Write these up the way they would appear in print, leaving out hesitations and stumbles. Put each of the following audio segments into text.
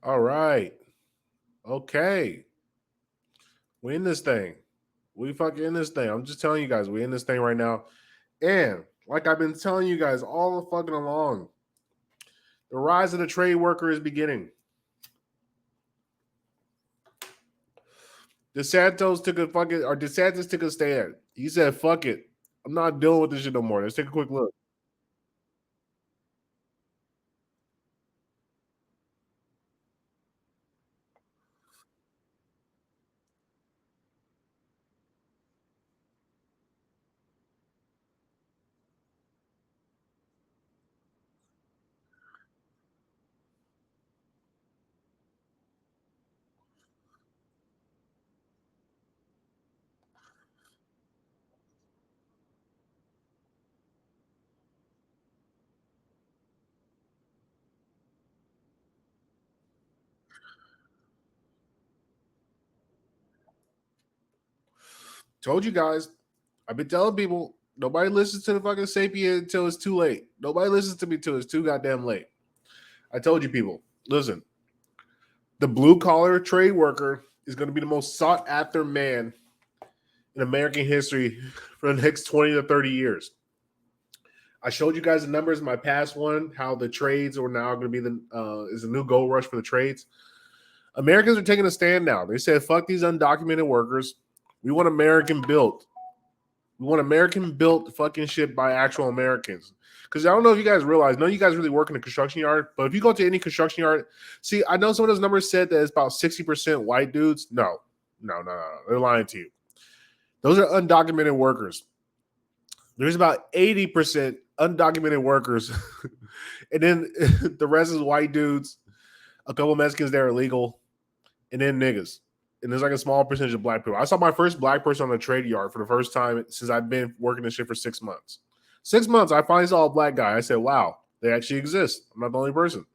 All right. Okay. We in this thing. We fucking in this thing. I'm just telling you guys, we in this thing right now. And like I've been telling you guys all the fucking along, the rise of the trade worker is beginning. DeSantis took a stand. He said, fuck it. I'm not dealing with this shit no more. Let's take a quick look. Told you guys. I've been telling people nobody listens to the fucking sapien until it's too late. Nobody listens to me until it's too goddamn late. I told you people, listen, the blue collar trade worker is going to be the most sought after man in American history for the next 20 to 30 years. I showed you guys the numbers in my past one, how the trades are now going to be is a new gold rush for the trades. Americans are taking a stand now. They said, fuck these undocumented workers. We want American built. We want American built fucking shit by actual Americans. Because I don't know if you guys realize, none of you guys really work in a construction yard, but if you go to any construction yard, see, I know some of those numbers said that it's about 60% white dudes. No. They're lying to you. Those are undocumented workers. There's about 80% undocumented workers. And then the rest is white dudes, a couple Mexicans that are illegal, and then niggas. And there's like a small percentage of black people. I saw my first black person on a trade yard for the first time since I've been working this shit for 6 months. 6 months, I finally saw a black guy. I said, wow, they actually exist. I'm not the only person.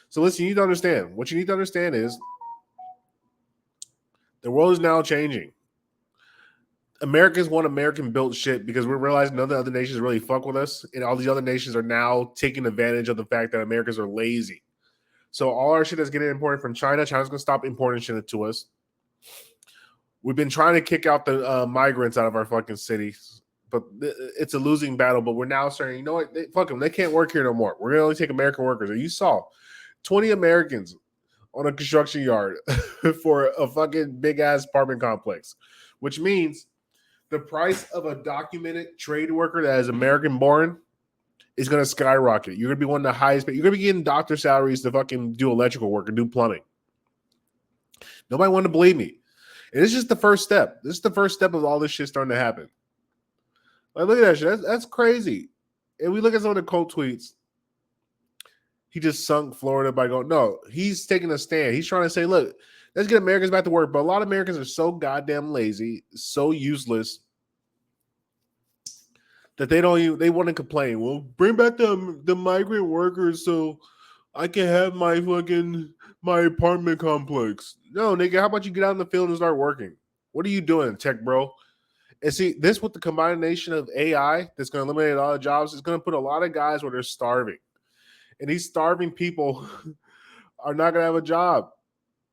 So listen, you need to understand. What you need to understand is the world is now changing. Americans want American built shit because we're realizing none of the other nations really fuck with us. And all these other nations are now taking advantage of the fact that Americans are lazy. So all our shit is getting imported from China. China's going to stop importing shit to us. We've been trying to kick out the migrants out of our fucking cities, but it's a losing battle. But we're now saying, you know what? Fuck them. They can't work here no more. We're going to only take American workers. And you saw 20 Americans on a construction yard for a fucking big ass apartment complex, which means the price of a documented trade worker that is American born is going to skyrocket. You're going to be one of the highest, but you're going to be getting doctor salaries to fucking do electrical work and do plumbing. Nobody wanted to believe me. And it's just the first step. This is the first step of all this shit starting to happen. Like, look at that shit. That's crazy. And we look at some of the quote tweets. He just sunk Florida by going, no, he's taking a stand. He's trying to say, look, let's get Americans back to work. But a lot of Americans are so goddamn lazy, so useless, that they want to complain. Well, bring back the migrant workers so I can have my apartment complex. No, nigga, how about you get out in the field and start working? What are you doing, tech bro? And see, this with the combination of AI that's going to eliminate a lot of jobs is going to put a lot of guys where they're starving. And these starving people are not going to have a job.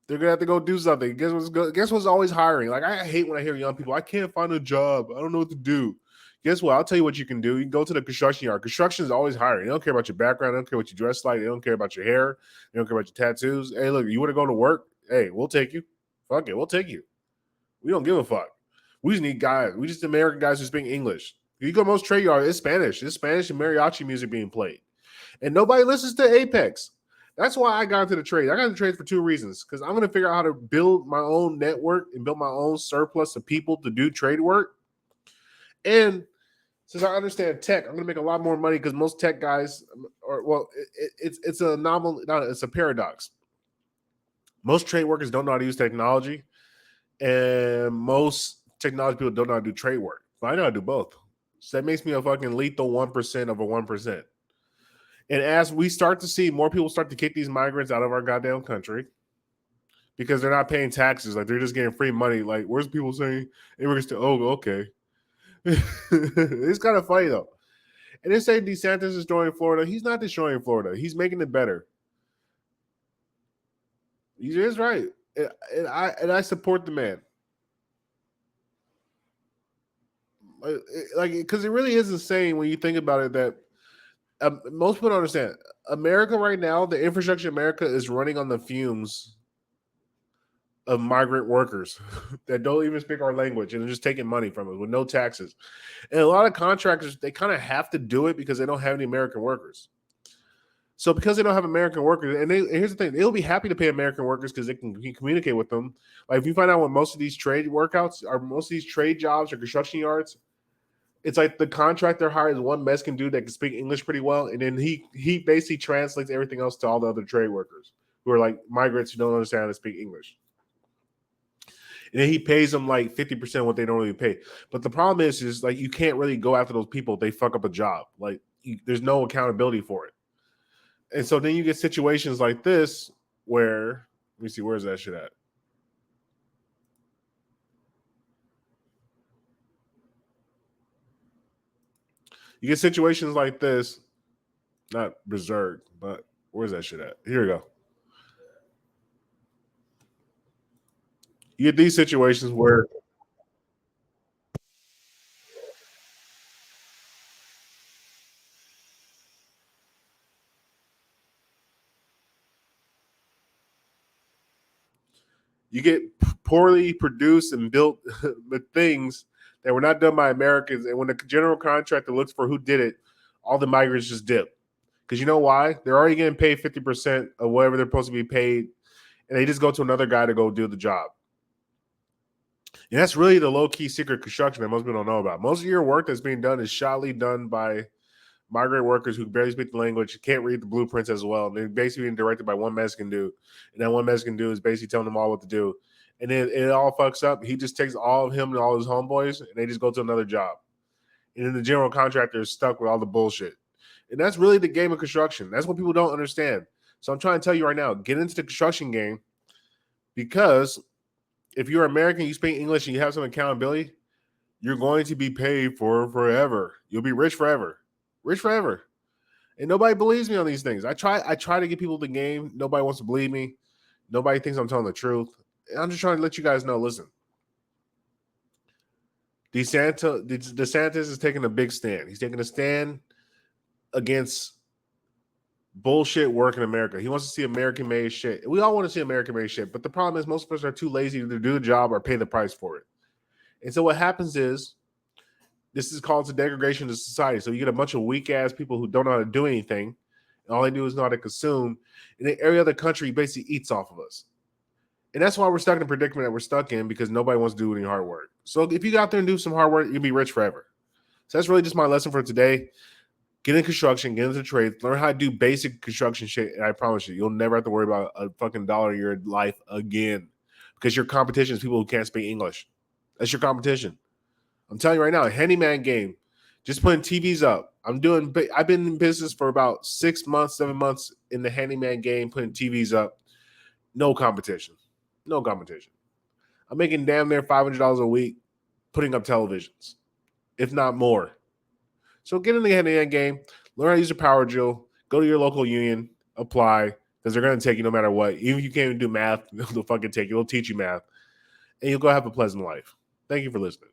They're going to have to go do something. Guess what's always hiring? Like, I hate when I hear young people, I can't find a job. I don't know what to do. Guess what? I'll tell you what you can do. You can go to the construction yard. Construction is always hiring. They don't care about your background. They don't care what you dress like. They don't care about your hair. They don't care about your tattoos. Hey, look, you want to go to work? Hey, we'll take you. Fuck it. We'll take you. We don't give a fuck. We just need guys. We just American guys who speak English. If you go to most trade yards, it's Spanish. It's Spanish and mariachi music being played. And nobody listens to Apex. That's why I got into the trade. I got into the trade for two reasons. Because I'm going to figure out how to build my own network and build my own surplus of people to do trade work. And since I understand tech, I'm going to make a lot more money because most tech guys, it's an anomaly. No, it's a paradox. Most trade workers don't know how to use technology, and most technology people don't know how to do trade work. But I know how to do both. So that makes me a fucking lethal 1% of a 1%. And as we start to see more people start to kick these migrants out of our goddamn country because they're not paying taxes, like they're just getting free money. Like, where's people saying immigrants to? Oh, okay. It's kind of funny though. And they say DeSantis is destroying Florida. He's not destroying Florida. He's making it better. He is right, and I support the man. Like, because it really is insane when you think about it that most people don't understand. America right now, the infrastructure in America is running on the fumes of migrant workers that don't even speak our language and are just taking money from us with no taxes. And a lot of contractors, they kind of have to do it because they don't have any American workers. So because they don't have American workers, and here's the thing, they'll be happy to pay American workers because they can communicate with them. Like if you find out what most of these trade workouts are, most of these trade jobs or construction yards, it's like the contractor hires one Mexican dude that can speak English pretty well, and then he basically translates everything else to all the other trade workers who are like migrants who don't understand how to speak English. And then he pays them like 50% what they normally pay. But the problem is like you can't really go after those people if they fuck up a job. Like there's no accountability for it. And so then you get situations like this where, let me see, where's that shit at? You get situations like this, not berserk, but where's that shit at? Here we go. You get these situations where you get poorly produced and built with things that were not done by Americans. And when the general contractor looks for who did it, all the migrants just dip. Because you know why? They're already getting paid 50% of whatever they're supposed to be paid. And they just go to another guy to go do the job. And that's really the low-key secret construction that most people don't know about. Most of your work that's being done is shoddily done by migrant workers who barely speak the language, can't read the blueprints as well. They're basically being directed by one Mexican dude. And that one Mexican dude is basically telling them all what to do. And then it all fucks up. He just takes all of him and all his homeboys, and they just go to another job. And then the general contractor is stuck with all the bullshit. And that's really the game of construction. That's what people don't understand. So I'm trying to tell you right now, get into the construction game, because if you're American, you speak English, and you have some accountability, you're going to be paid for forever. You'll be rich forever. Rich forever. And nobody believes me on these things. I try to get people the game. Nobody wants to believe me. Nobody thinks I'm telling the truth. And I'm just trying to let you guys know, listen. DeSantis is taking a big stand. He's taking a stand against bullshit work in America. He wants to see American-made shit. We all want to see American-made shit, but the problem is most of us are too lazy to do the job or pay the price for it. And so what happens is, this is called the degradation of society. So you get a bunch of weak-ass people who don't know how to do anything, and all they do is know how to consume. And every other country basically eats off of us. And that's why we're stuck in a predicament that we're stuck in, because nobody wants to do any hard work. So if you go out there and do some hard work, you'll be rich forever. So that's really just my lesson for today. Get in construction, get into trades, learn how to do basic construction shit, and I promise you, you'll never have to worry about a fucking dollar in your life again, because your competition is people who can't speak English. That's your competition. I'm telling you right now, a handyman game, just putting TVs up. I've been in business for about 6 months, 7 months in the handyman game, putting TVs up. No competition. No competition. I'm making damn near $500 a week putting up televisions, if not more. So get in the handyman game, learn how to use a power drill, go to your local union, apply, because they're going to take you no matter what. Even if you can't even do math, they'll fucking take you. They'll teach you math, and you'll go have a pleasant life. Thank you for listening.